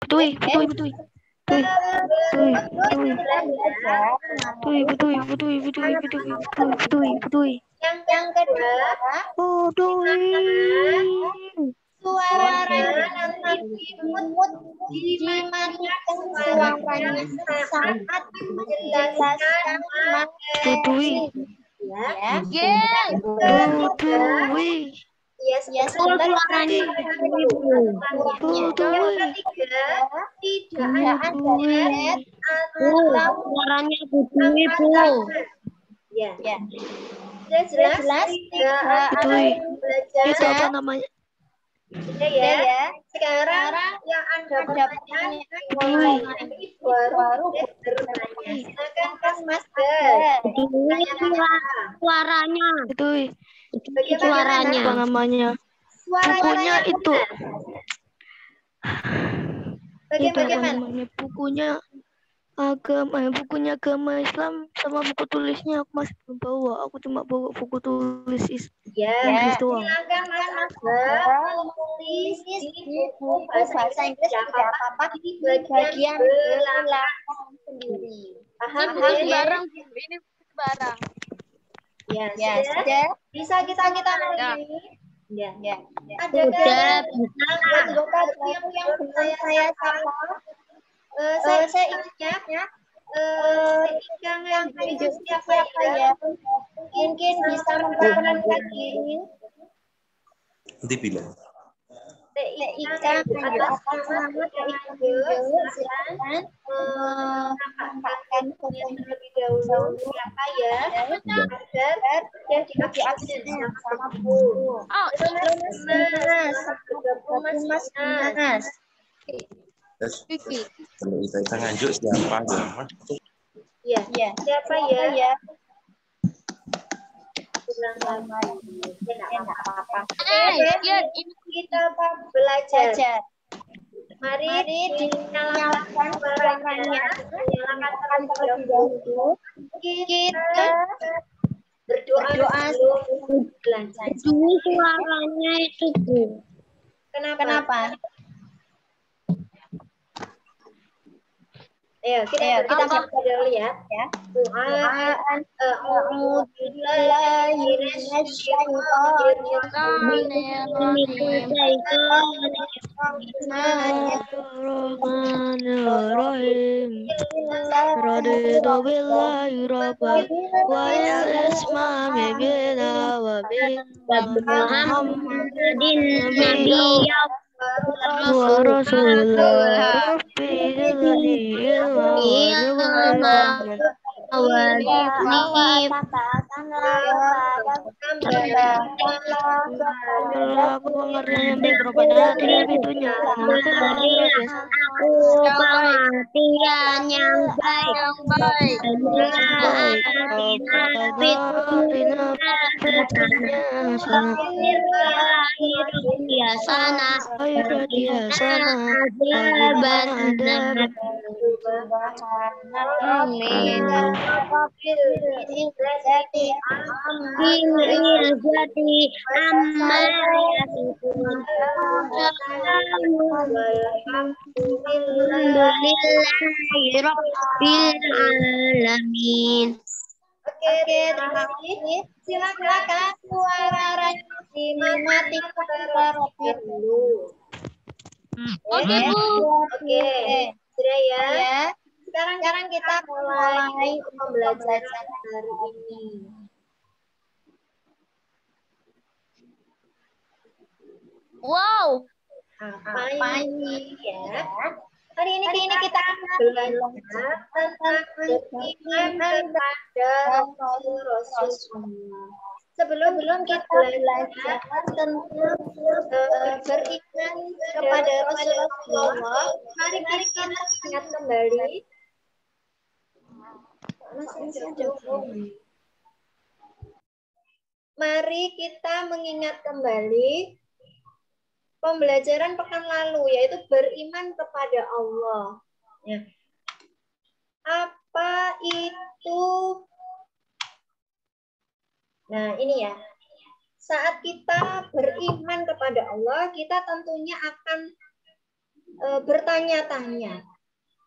Betul. Yang kedua, suara nanti dimatikan suaranya saat menjelaskan materi. Ya, sebentar suaranya. Yang ketiga, tidak ada Suaranya Putri, Bu. Ya. Jelas tidak ada belajar. Itu apa namanya? Ya. Sekarang yang Anda pertanyaan ini baru bertanya. Silakan Mas Gas. Suaranya. Bagaimana? Apa namanya? Bukunya itu. Bagaimana? Bukunya agama Islam sama buku tulisnya aku masih belum bawa. Aku cuma bawa buku tulis Inggris doang. Silakan Mas Aga menulis di buku bahasa Inggris tidak apa-apa di bagian belakang sendiri. Paham? Barang ini barang. Ya, sudah. Bisa kita mulai. Ya. Ada anggota yang belum saya sapa. Saya ingatnya yang hijau siapa ya? Mungkin bisa memperkenalkan diri. Nanti bilang. Atas nama hijau, silakan menampakkan terlebih dahulu siapa ya, agar dia diakses sama Bu. Mas. Kalau kita nganjuk siapa ya? Iya. Siapa ya? Enak apa-apa. Kita belajar. Mari dinyalakan suaranya. Dinyalakan terlebih dahulu. Kita berdoa sebelum belajar. Suaranya itu, Bu. Kenapa? Ayo, kita baca dulu ya. Doa Bismillahirrahmanirrahim. Raditu billahi rabban wa ismami bina wa bin Muhammadin nabiyya wa rasulullah rabbil aliyil aku pengertian mikropada tidak itunya pengertian yang baik Alhamdulillahirrahmanirrahim. Oke, terima kasih. Silakan suara dimatikan terlebih dahulu. Oke, Bu. Oke, sudah ya. Sekarang kita mulai pembelajaran hari ini. Wow. Apa ini ya? Hari ini kita belajar tentang beriman kepada Rasulullah. Sebelum kita belajar tentang beriman kepada Rasulullah, mari kita ingat kembali. Mari kita mengingat kembali pembelajaran pekan lalu, yaitu beriman kepada Allah. Ya. Apa itu? Nah, ini ya. Saat kita beriman kepada Allah, kita tentunya akan bertanya-tanya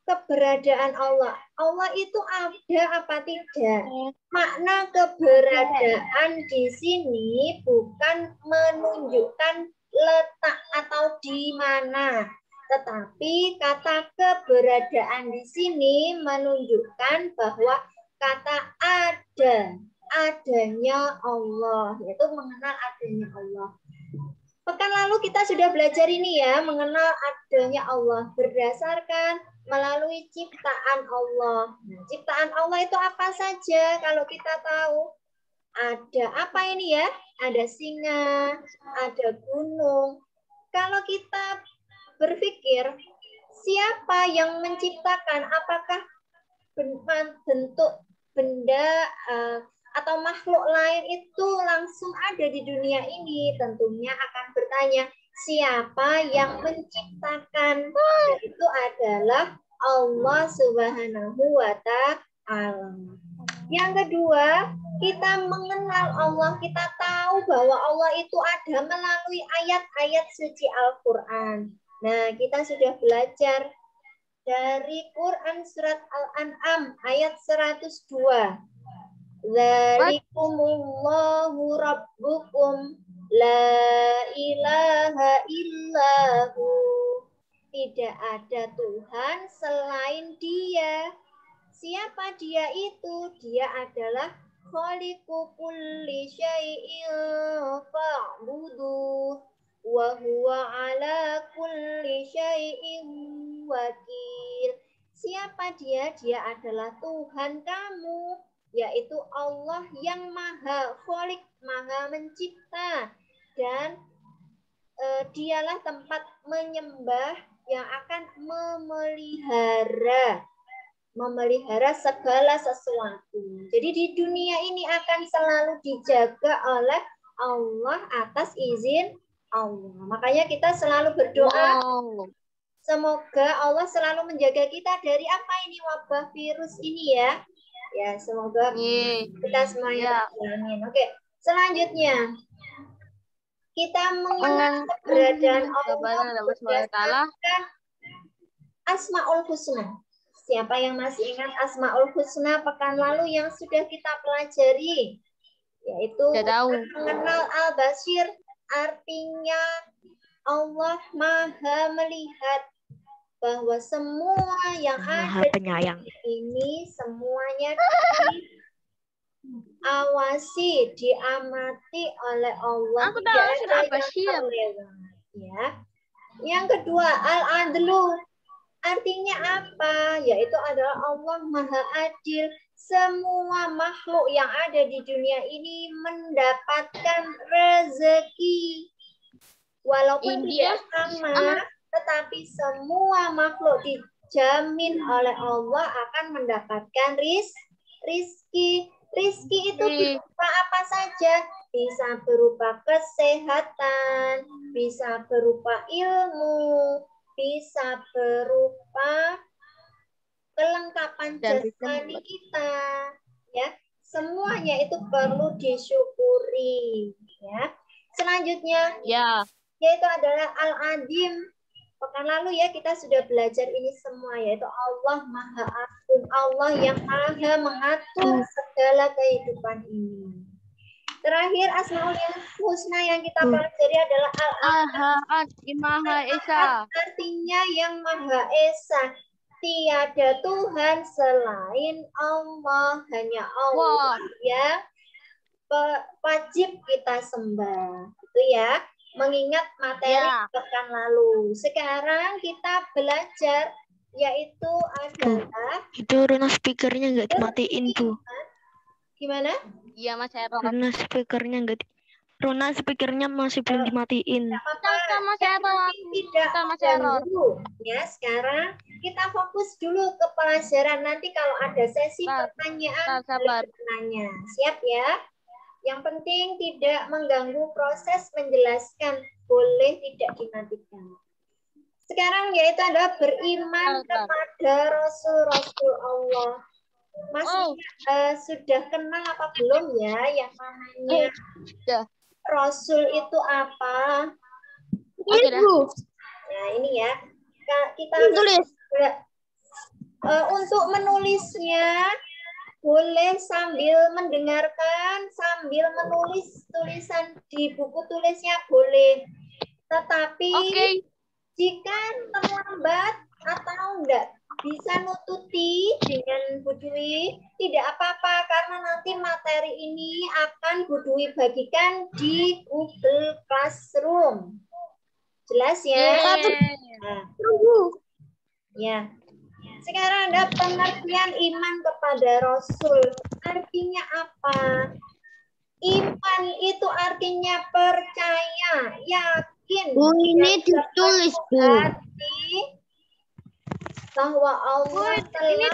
keberadaan Allah. Allah itu ada apa tidak? Makna keberadaan di sini bukan menunjukkan letak atau di mana, tetapi kata keberadaan di sini menunjukkan bahwa kata adanya Allah, yaitu mengenal adanya Allah. Pekan lalu kita sudah belajar ini ya, mengenal adanya Allah berdasarkan melalui ciptaan Allah. Nah, ciptaan Allah itu apa saja? Kalau kita tahu, ada apa ini ya? Ada singa, ada gunung. Kalau kita berpikir, siapa yang menciptakan? Apakah bentuk benda atau makhluk lain itu langsung ada di dunia ini? Tentunya akan bertanya, siapa yang menciptakan? Itu adalah Allah Subhanahu wa Ta'ala. Yang kedua, kita mengenal Allah, kita tahu bahwa Allah itu ada melalui ayat-ayat suci Al-Qur'an. Nah, kita sudah belajar dari Quran surat Al-An'am ayat 102. Dzalikumullahu rabbukum la ilaha illahu. Tidak ada Tuhan selain Dia. Siapa Dia itu? Dia adalah khaliqu kulli syai'in fa'buduh wa huwa ala kulli syai'in wakil. Siapa Dia? Dia adalah Tuhan kamu, yaitu Allah yang maha khaliq, maha mencipta, dan dialah tempat menyembah yang akan memelihara segala sesuatu. Jadi di dunia ini akan selalu dijaga oleh Allah atas izin Allah. Makanya kita selalu berdoa, semoga Allah selalu menjaga kita dari apa ini, wabah virus ini ya. Ya, semoga kita semuanya terjamin. Oke, selanjutnya kita mengenal keberadaan Allah berdasarkan Asmaul Husna. Siapa yang masih ingat Asmaul Husna pekan lalu yang sudah kita pelajari? Yaitu mengenal Al-Basir, artinya Allah maha melihat, bahwa semua yang ada penyayang ini semuanya diawasi, diamati oleh Allah. Aku tahu sudah Basir. Ya. Yang kedua, Al-Adlu. Artinya apa? Yaitu adalah Allah Maha Adil. Semua makhluk yang ada di dunia ini mendapatkan rezeki. Walaupun tidak sama, tetapi semua makhluk dijamin oleh Allah akan mendapatkan rizki. Rizki itu berupa apa saja? Bisa berupa kesehatan, bisa berupa ilmu, bisa berupa kelengkapan jasmani kita, ya. Semuanya itu perlu disyukuri, ya. Selanjutnya, yaitu adalah Al-Adim. Pekan lalu ya kita sudah belajar ini semua, yaitu Allah Maha Agung, Allah yang maha mengatur segala kehidupan ini. Terakhir Asmaul Husna yang kita pelajari adalah Al-Ahad, Maha Esa. Artinya yang Maha Esa. Tiada Tuhan selain Allah, hanya Allah yang wajib kita sembah. Itu ya. Mengingat materi pekan lalu. Sekarang kita belajar, yaitu adalah... Itu Rona speakernya nggak dimatiin, Bu. Gimana? Iya, Mas Ero. Rona speakernya nggak Rona speakernya masih belum dimatiin. Tidak ganggu. Ya, sekarang kita fokus dulu ke pelajaran. Nanti kalau ada sesi pertanyaan, bertanya. Siap ya? Yang penting tidak mengganggu proses menjelaskan, boleh tidak dimatikan. Sekarang yaitu adalah beriman kepada Rasul-Rasul Allah. Masih sudah kenal apa belum ya yang namanya Rasul itu apa? Ibu. Nah ini ya, kita tulis. Untuk menulisnya boleh sambil mendengarkan, sambil menulis tulisan di buku tulisnya boleh. Tetapi jika terlambat atau enggak bisa nututi dengan Bu Dwi, tidak apa-apa karena nanti materi ini akan Bu Dwi bagikan di Google Classroom. Jelas ya? Nah, ya. Sekarang ada pengertian iman kepada Rasul. Artinya apa? Iman itu artinya percaya, yakin. Ini ditulis, Bu. Bahwa Allah telah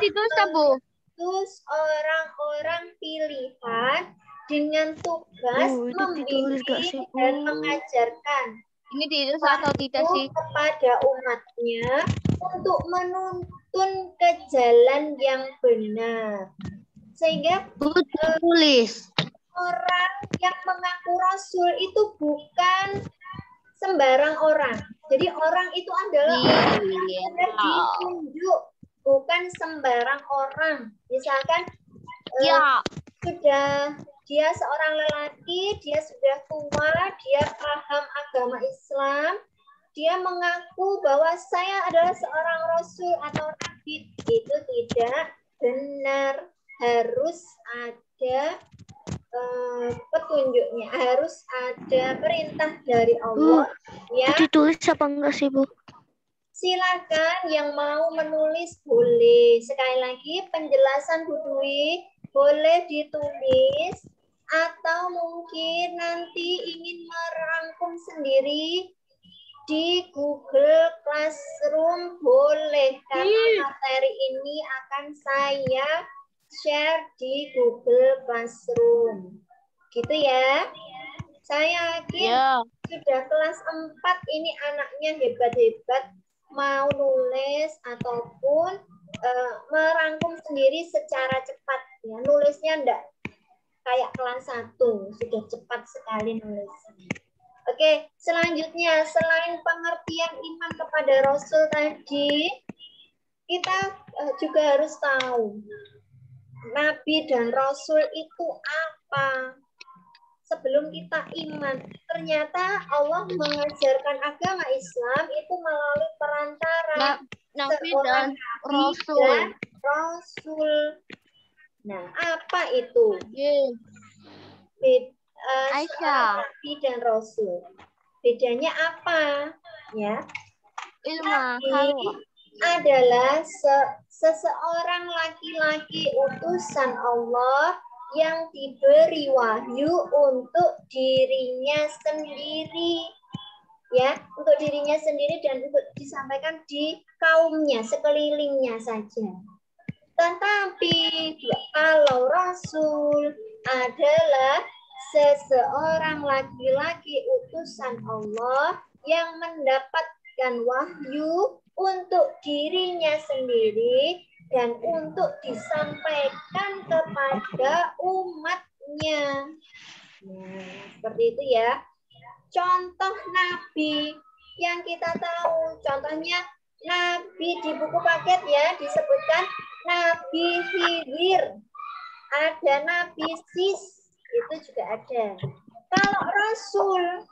mengutus orang-orang pilihan dengan tugas membimbing dan mengajarkan. Ini ditulis atau tidak sih? Kepada umatnya untuk menuntun ke jalan yang benar. Sehingga tulis. Orang yang mengaku Rasul itu bukan sembarang orang. Jadi orang itu adalah orang yang sudah ditunjuk, bukan sembarang orang. Misalkan sudah dia seorang lelaki, dia sudah tua, dia paham agama Islam, dia mengaku bahwa saya adalah seorang Rasul atau Nabi. Itu tidak benar. Harus ada petunjuknya, harus ada perintah dari Allah. Ya. Ditulis apa enggak sih, Bu? Silakan yang mau menulis boleh. Sekali lagi penjelasan Bu Dwi boleh ditulis atau mungkin nanti ingin merangkum sendiri di Google Classroom boleh karena materi ini akan saya share di Google Classroom. Gitu ya. Saya yakin sudah kelas 4 ini anaknya hebat-hebat mau nulis ataupun merangkum sendiri secara cepat. Ya, nulisnya enggak kayak kelas 1, sudah cepat sekali nulisnya. Oke, selanjutnya selain pengertian iman kepada Rasul tadi, kita juga harus tahu Nabi dan Rasul itu apa. Sebelum kita iman, ternyata Allah mengajarkan agama Islam itu melalui perantara Nabi dan Rasul. Nah, apa itu? Aisyah. Nabi dan Rasul. Bedanya apa? Ya. Nabi adalah seseorang laki-laki utusan Allah yang diberi wahyu untuk dirinya sendiri. Ya, untuk dirinya sendiri dan untuk disampaikan di kaumnya, sekelilingnya saja. Tetapi kalau Rasul adalah seseorang laki-laki utusan Allah yang mendapatkan wahyu untuk dirinya sendiri dan untuk disampaikan kepada umatnya. Nah, seperti itu ya. Contoh Nabi yang kita tahu, contohnya Nabi di buku paket ya disebutkan Nabi Khidir, ada Nabi Sis, itu juga ada. Kalau Rasul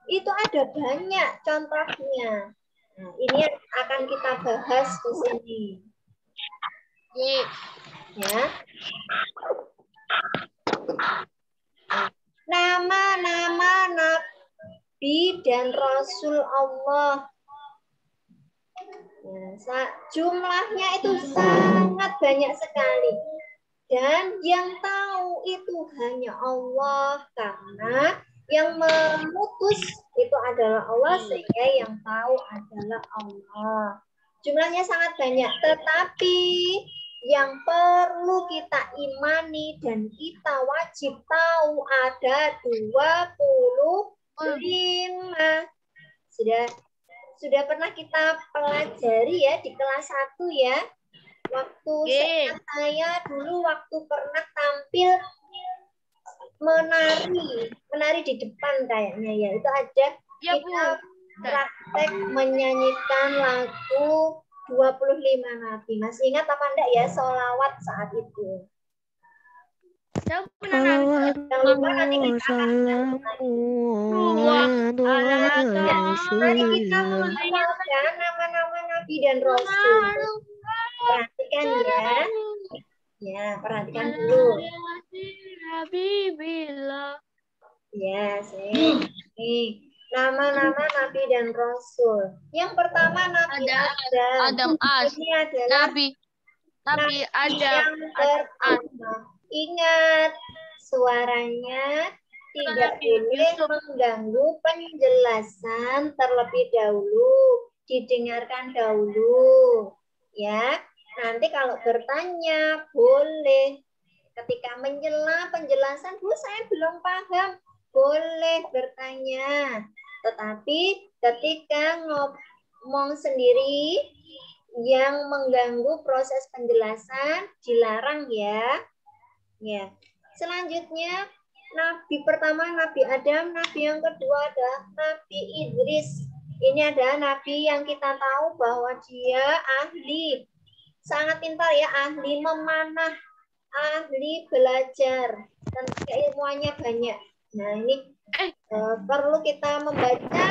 itu ada banyak contohnya. Nah, ini akan kita bahas di sini. Ya. Nama-nama Nabi dan Rasul Allah. Nah, jumlahnya itu sangat banyak sekali. Dan yang tahu itu hanya Allah karena yang memutus itu adalah Allah sehingga yang tahu adalah Allah. Jumlahnya sangat banyak, tetapi yang perlu kita imani dan kita wajib tahu ada 25. Sudah pernah kita pelajari ya di kelas 1 ya. Waktu saya dulu waktu pernah tampil menari di depan kayaknya ya. Itu ada kita praktek menyanyikan lagu 25 Nabi. Masih ingat apa enggak ya sholawat saat itu? Salawat Salamu Mari kita menghafalkan nama-nama Nabi dan Rasul. Perhatikan ya. Ya, perhatikan dulu. Ya, nih. Nama-nama Nabi dan Rasul. Yang pertama Nabi Adam. Ini adalah Nabi Adam. yang pertama. Ingat, suaranya tidak boleh mengganggu penjelasan terlebih dahulu. Didengarkan dahulu. Ya, nanti kalau bertanya boleh. Ketika menyela penjelasan, Bu saya belum paham. Boleh bertanya. Tetapi ketika ngomong sendiri yang mengganggu proses penjelasan dilarang ya. Ya. Selanjutnya Nabi pertama Nabi Adam, Nabi yang kedua adalah Nabi Idris. Ini adalah Nabi yang kita tahu bahwa dia ahli, sangat pintar ya, ahli memanah, ahli belajar, dan keilmuannya banyak. Nah ini perlu kita membaca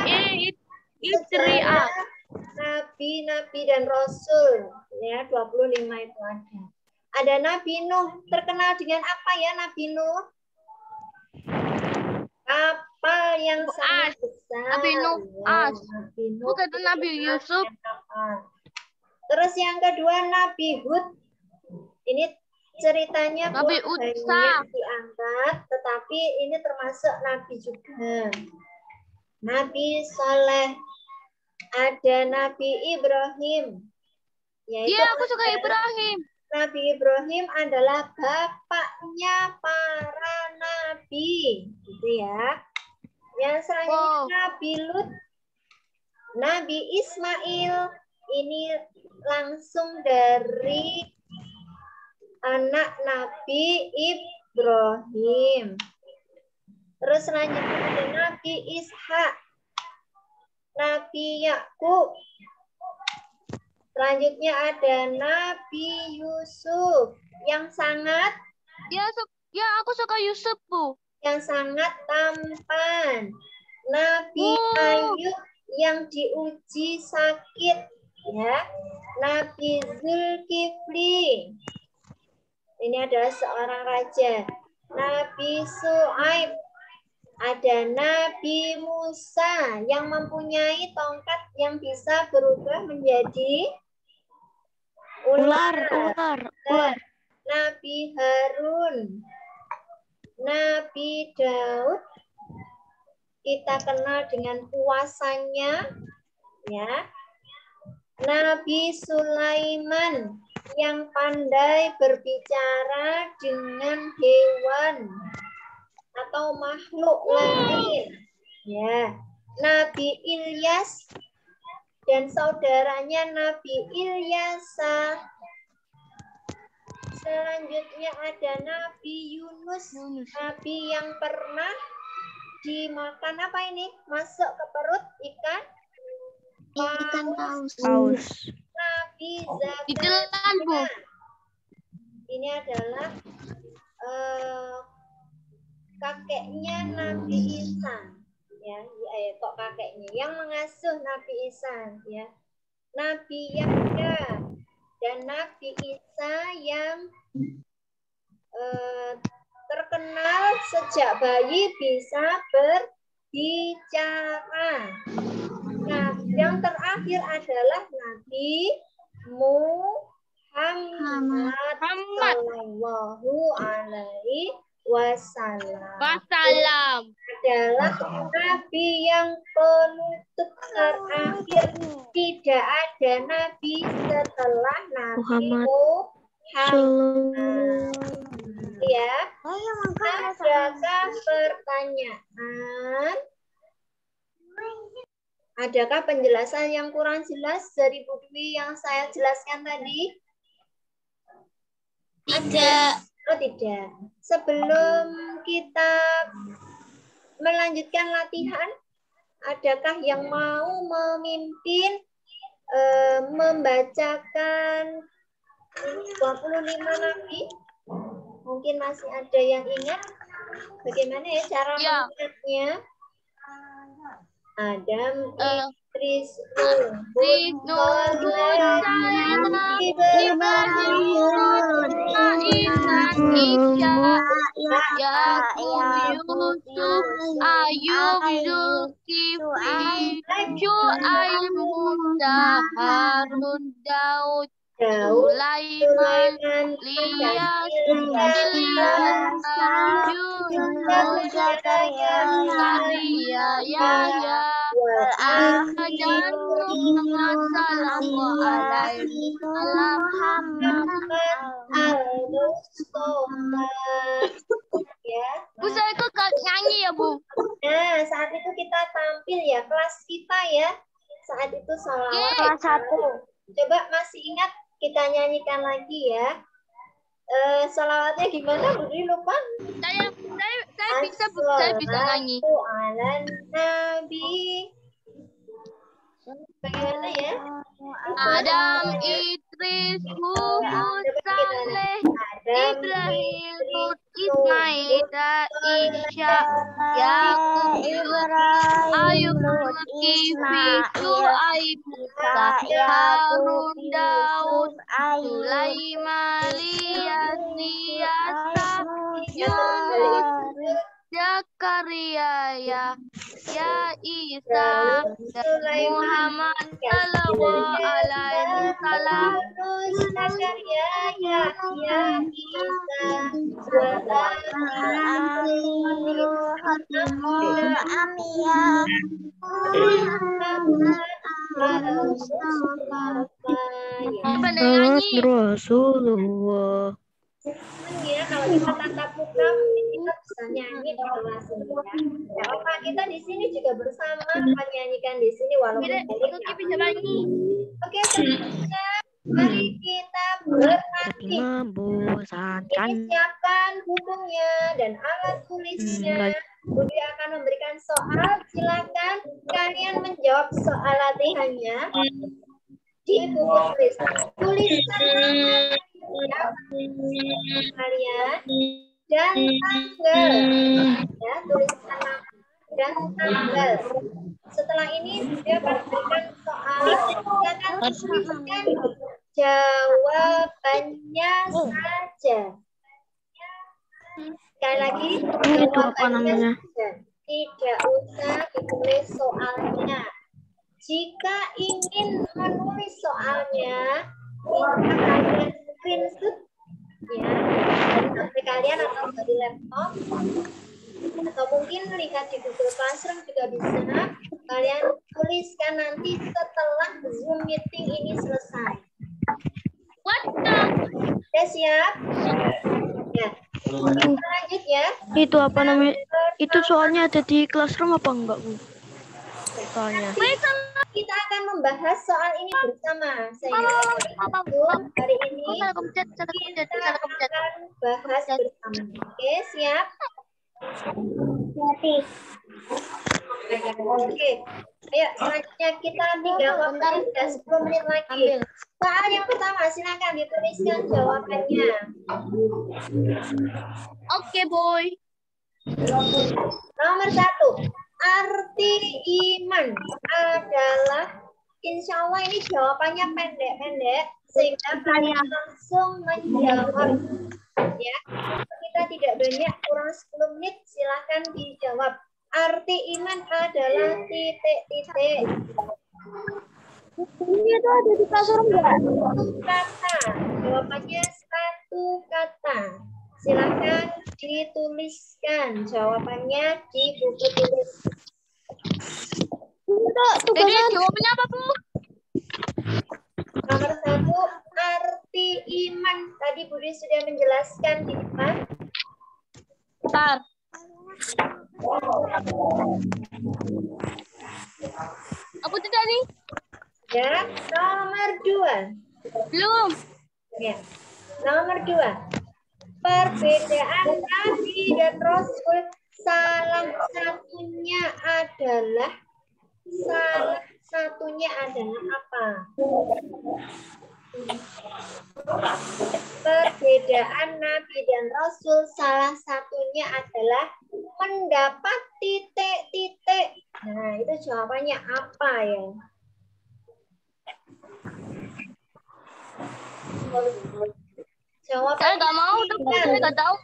sejarah Nabi-Nabi dan Rasul. Ya 25 itu ada. Ada Nabi Nuh, terkenal dengan apa ya Nabi Nuh? Kapal yang sangat besar. Nabi Nuh, ya, Nabi Nuh. Bukan Nabi Yusuf. Terus yang kedua Nabi Hud. Ini ceritanya Nabi banyak diangkat, tetapi ini termasuk Nabi juga. Nabi Soleh. Ada Nabi Ibrahim. Iya, aku suka Ibrahim. Nabi Ibrahim adalah bapaknya para nabi, gitu ya. Yang selanjutnya Nabi Lut, Nabi Ismail, ini langsung dari anak Nabi Ibrahim. Terus selanjutnya ada Nabi Ishak, Nabi Yakub. Selanjutnya ada Nabi Yusuf yang sangat aku suka Yusuf, Bu. Yang sangat tampan. Nabi Ayub yang diuji sakit ya. Nabi Zulkifli. Ini adalah seorang raja. Nabi Su'aib. Ada Nabi Musa yang mempunyai tongkat yang bisa berubah menjadi ular. Nabi Harun, Nabi Daud, kita kenal dengan puasanya, ya. Nabi Sulaiman yang pandai berbicara dengan hewan atau makhluk lain, ya. Nabi Ilyas dan saudaranya Nabi Ilyasa. Selanjutnya ada Nabi Yunus, Nabi yang pernah dimakan apa ini? Masuk ke perut ikan? Ikan paus. Nabi Zakaria. Ini adalah kakeknya Nabi Isa. Ya, kok kakeknya yang mengasuh Nabi Isa, ya. Nabi Yahya dan Nabi Isa yang terkenal sejak bayi bisa berbicara. Nah, yang terakhir adalah Nabi Muhammad sallallahu alaihi wasallam. Adalah Nabi yang penutup terakhir. Tidak ada Nabi setelah Nabi Muhammad. Ya, adakah pertanyaan? Adakah penjelasan yang kurang jelas dari Bu Dwi yang saya jelaskan tadi? Tidak. Oh, tidak. Sebelum kita melanjutkan latihan, Adakah yang mau memimpin membacakan 25 nabi? Mungkin masih ada yang ingat bagaimana ya cara mengingatnya? Adam, Idris, Yusuf, Ayub, Zulkifli, Syuaib, Musa, Harun, Daud, Sulaiman, Ilyas, Yunus, Zakaria, Yahya, dan Bu, saya kok nyanyi ya, Bu? Nah, saat itu kita tampil ya, kelas kita ya. Saat itu sholawat. Kelas 1. Coba masih ingat kita nyanyikan lagi ya. Sholawatnya gimana, Budi? Lupa? Saya bisa, Bu. Saya bisa nyanyi. Alan Nabi. Bagaimana ya? Adam, Idris, Hud, Saleh, Ibrahim, Lut, Ismail, Isya, Yakub, Ayub, Zulkifli, Syuaib, Musa, Harun, Daud, Sulaiman, Ilyas, Yunus, Zakaria, ya Isa, Muhammad sallallahu alaihi wasallam. Zakaria, ya Isa, Rasulullah. Ya, kalau kita tatap muka mungkin kita bisa nyanyi di kelas ini ya. Ya, apa kita di sini juga bersama menyanyikan di sini walaupun Bisa nyanyi. Oke, selanjutnya mari kita berlatih. Ini siapkan bukunya dan alat tulisnya. Budi akan memberikan soal. Silakan kalian menjawab soal latihannya di buku tulis. Tuliskan kalian dan tanggal ya, tuliskan nama dan tanggal. Setelah ini dia akan berikan soal, silakan tuliskan jawabannya saja. Sekali lagi jawabannya saja, tidak usah ditulis soalnya. Jika ingin menulis soalnya, bisa kalian screenshot ya dari HP kalian atau dari laptop, atau mungkin lihat di Google Classroom juga bisa. Kalian tuliskan nanti setelah Zoom meeting ini selesai. Oke, siap? Ya. Kita lanjut ya. Itu apa namanya? Itu soalnya ada di Classroom apa enggak, Bu? Soalnya. Kita akan membahas soal ini bersama. Sehingga hari ini kita akan bahas bersama. Oke, siap? Oke. Ayo, selanjutnya kita tinggal waktu 10 menit lagi. Soal yang pertama, silakan dituliskan jawabannya. Oke, boy. Nomor 1. Arti iman adalah, insya Allah ini jawabannya pendek-pendek sehingga kalian langsung menjawab ya. Kita tidak banyak, kurang 10 menit, silahkan dijawab. Arti iman adalah titik-titik. Ini itu ada di Classroom enggak? Kata, jawabannya satu kata. Silakan dituliskan jawabannya di buku tulis. Jadi jawabannya apa, Bu? Nomor 1, arti iman. Tadi Budi sudah menjelaskan di depan. Bentar. Apa itu tadi? Ya, nomor 2. Belum. Ya. Nomor 2. Perbedaan Nabi dan Rasul salah satunya adalah salah satunya adalah apa? Perbedaan Nabi dan Rasul salah satunya adalah mendapat titik-titik. Nah, itu jawabannya apa ya? Jawabannya Saya nggak mau, saya nggak tahu.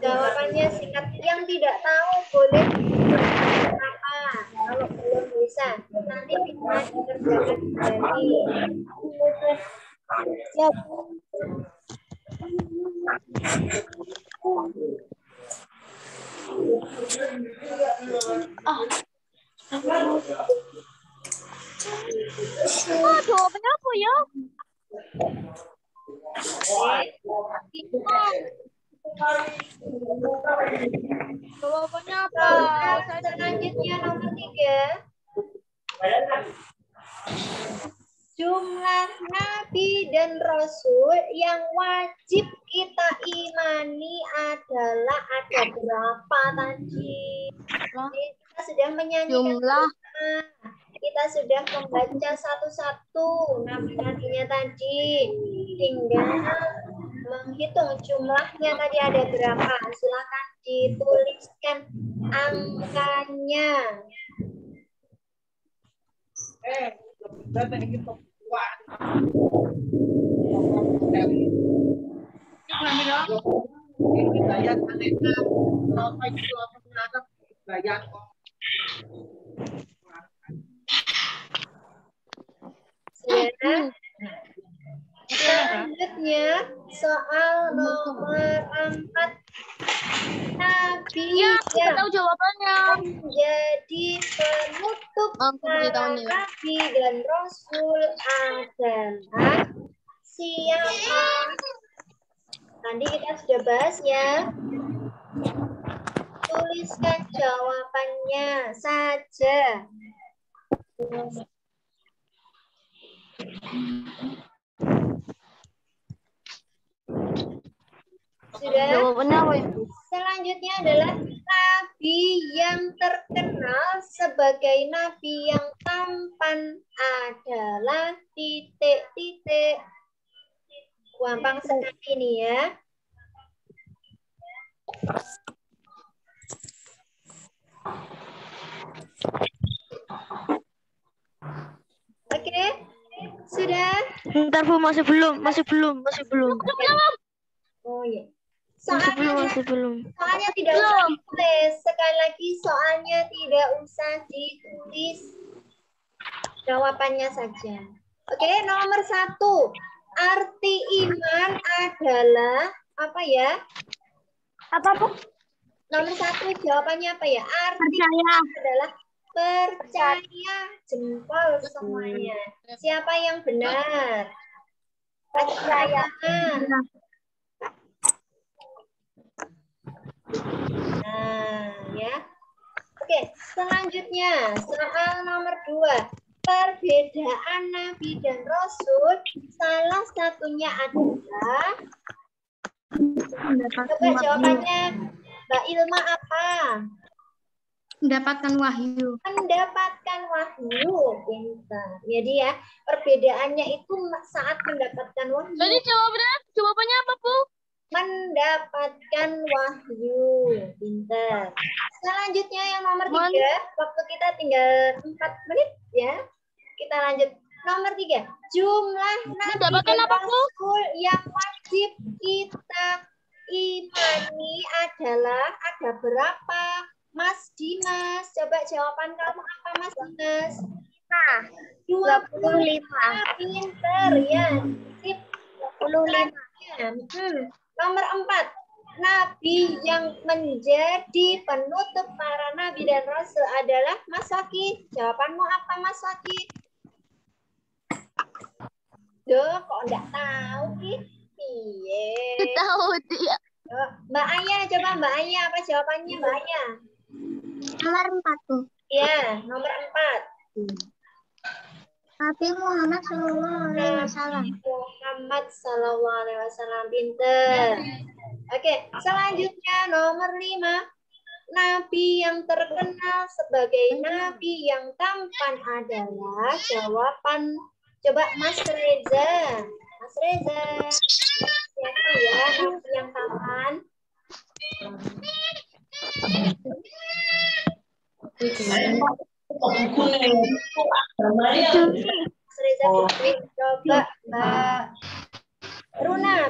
Jawabannya singkat. Yang tidak tahu boleh apa? Kalau belum bisa, nanti bisa dikerjakan kembali. Siap. Jawabannya apa ya? Jawabannya apa? Selanjutnya nomor 3. Jumlah Nabi dan Rasul yang wajib kita imani adalah ada berapa tadi? Kita sudah menyanyikan Jumlah. Kita sudah membaca satu-satu nabi-nabinya tadi. Tinggal menghitung jumlahnya tadi ada berapa. Silakan dituliskan angkanya. Selanjutnya soal nomor 4. Nabi yang tahu jawabannya. menjadi penutup para nabi dan rasul adalah siapa? Tadi kita sudah bahas ya. Tuliskan jawabannya saja. Sudah? Jawabannya apa ya? Selanjutnya adalah nabi yang terkenal sebagai nabi yang tampan adalah titik-titik. Gampang sekali ini ya. Oke, sudah? Bentar Bu, masih belum. Oh iya. Masih belum. Soalnya tidak usah ditulis. Sekali lagi soalnya tidak usah ditulis. Jawabannya saja. Oke, nomor 1. Arti iman adalah apa ya? Apa Bu? Nomor 1 jawabannya apa ya? Arti Percaya. adalah percaya. Jempol semuanya. Siapa yang benar? Percaya. Nah, ya. Oke, selanjutnya soal nomor 2. Perbedaan Nabi dan Rasul salah satunya adalah coba jawabannya Mbak Ilma apa? Mendapatkan wahyu. Mendapatkan wahyu. Pintar. Jadi ya, perbedaannya itu saat mendapatkan wahyu. Jadi jawabannya apa, Bu? Mendapatkan wahyu. Pintar. Selanjutnya yang nomor 3. Waktu kita tinggal 4 menit ya. Kita lanjut. Nomor 3. Jumlah Nabi dan Rasul yang wajib kita imani adalah ada berapa? Mas Dimas. Coba jawaban kamu apa Mas Dimas? 25. Pintar ya. Sip. 25. Nomor 4. Nabi yang menjadi penutup para nabi dan rasul adalah Mas Waki. Jawabanmu apa Mas Waki? Duh, kok enggak tahu sih? Iya. Tahu dia. Mbak Aya, coba Mbak Aya apa jawabannya Mbak Aya? Nomor 4 Bu. Iya, nomor 4. Nabi Muhammad SAW. Muhammad SAW. Pinter. Oke, selanjutnya nomor 5. Nabi yang terkenal sebagai nabi yang tampan adalah jawaban. Coba Mas Reza. Mas Reza. Siapa ya nabi yang tampan? Mas Reza Fikri. Coba Mbak Runa.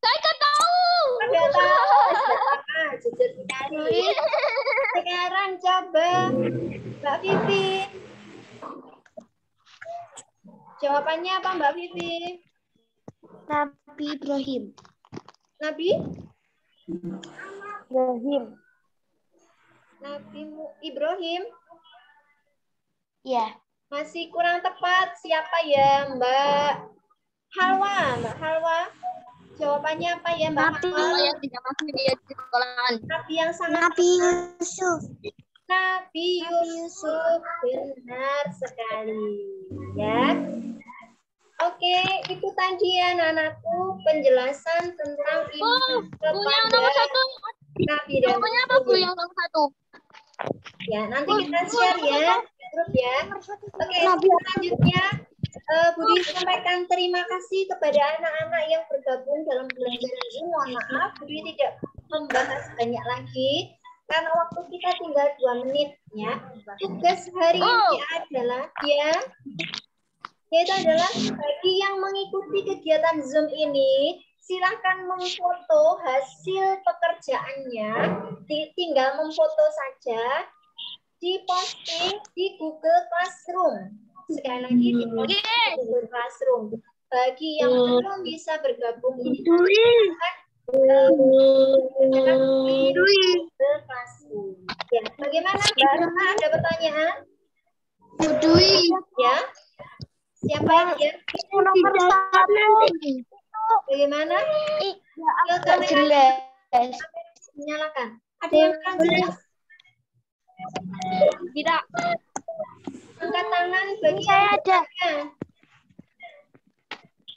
Saya nggak tahu. Nggak tahu. Apa? Jujur sekali. Sekarang coba Mbak Vivi. Jawabannya apa Mbak Vivi? Nabi Ibrahim. Nabi? Ibrahim. Nabi Ibrahim? Ya. Masih kurang tepat. Siapa ya Mbak Halwa? Mbak Halwa? Jawabannya apa ya Mbak Halwa? Yang tidak masuk di sekolahan. Nabi yang sangat Nabi Yusuf. Nabi Yusuf. Benar sekali. Ya. Oke, itu tadi ya anak-anakku penjelasan tentang iman Bu yang nomor kepada 1. Nabi dan Jawabannya apa Bu yang nomor 1? ya, nanti kita share ya di grup ya. Oke, selanjutnya Budi sampaikan terima kasih kepada anak-anak yang bergabung dalam belajar ini. Mohon maaf, Budi tidak membahas banyak lagi karena waktu kita tinggal 2 menit ya. Tugas hari ini adalah yaitu adalah bagi yang mengikuti kegiatan Zoom ini, silakan memfoto hasil pekerjaannya, tinggal memfoto saja, diposting di Google Classroom. Sekali lagi diposting di Google Classroom. Bagi yang belum bisa bergabung ini, silakan di Google Classroom. Ya, bagaimana Mbak Rana, ada pertanyaan? Ya. Siapa ya? Nomor 1. Bagaimana? Agak jelas. Nyalakan. Ada yang kurang jelas? Tidak. Angkat tangan bagi Saya yang ada. bertanya.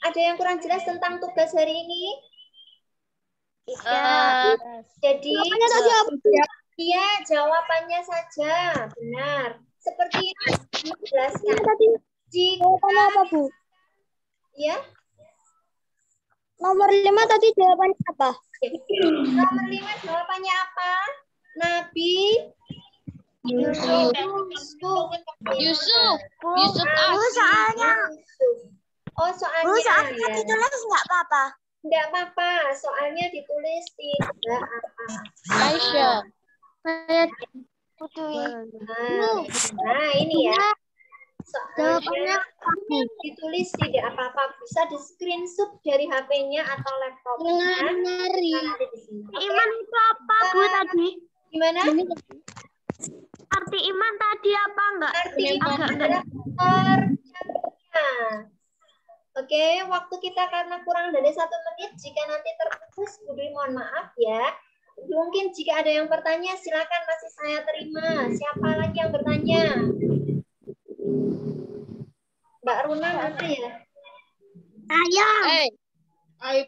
Ada yang kurang jelas tentang tugas hari ini? Jadi iya, jawabannya saja benar. Seperti yang dijelaskan. Jika Jawabannya apa, Bu? ya, Nomor 5 tadi jawabannya apa? nomor 5 jawabannya apa? Nabi Yusuf. Yusuf. Soalnya. Oh, soalnya Soalnya ya. ditulis nggak apa-apa. Enggak apa-apa, soalnya ditulis tidak apa-apa. Aisyah. Nah, ini ya. Soalnya ditulis tidak apa-apa, bisa di screenshot dari HP-nya atau laptopnya. Iman itu apa, Bu, tadi? Gimana? Arti iman tadi apa enggak? Arti iman adalah percaya. Oke, waktu kita karena kurang dari 1 menit. Jika nanti terputus, Budi mohon maaf ya. Mungkin jika ada yang bertanya, silakan masih saya terima. Siapa lagi yang bertanya? Mbak Runa ada ya? Saya. Ayo.